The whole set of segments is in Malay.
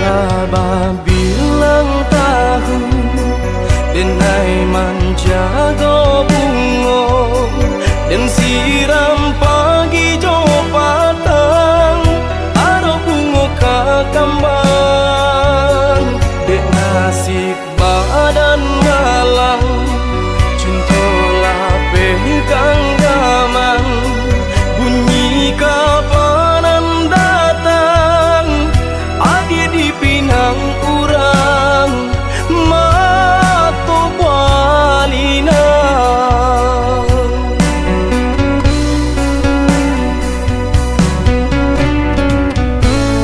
Alaba bilang tahu denai manjago bungo dan siram pagi jo patang aro bungo kakambang dek nasib badan malang cintola pegang gaman bunyi kapanan datang adi di pinang urang mato balina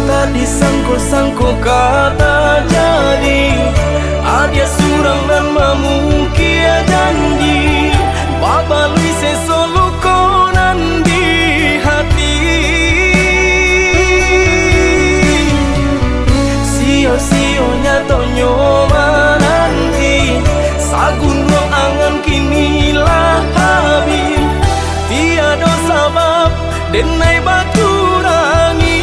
tadi sangko kata jadi adia surang dan mamukia janji babalui sesolu konan di hati sio-sionya tonyo mananti sagun lo angan kinilah habis tiada sabab denai baturangi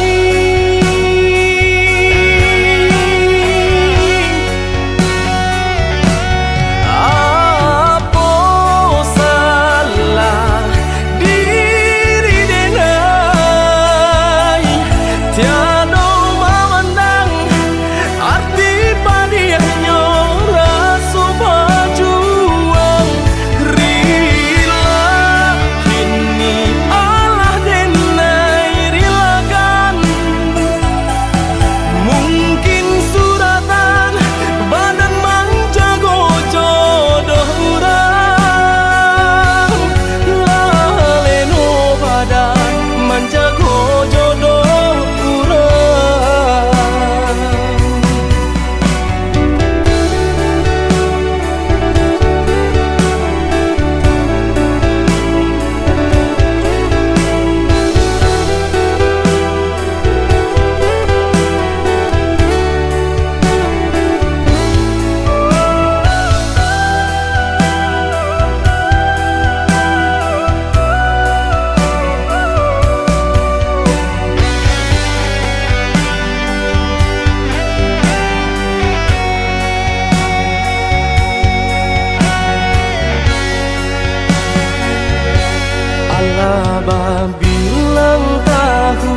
Alaba bilang tahu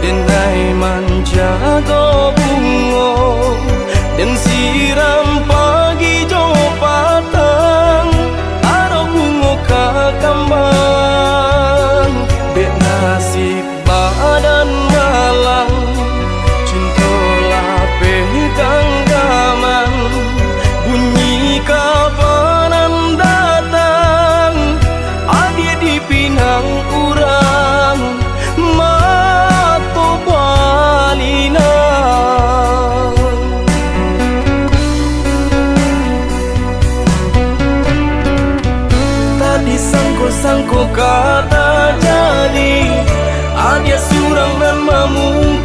denai manjago bungo dan siram pagi jo patang aro bungo kakambang dek nasib badan malang cintola pegang gaman bunyi kapanan datang adi di pinang urang mato balina tadi sangko kata jadi adia surang dan mamung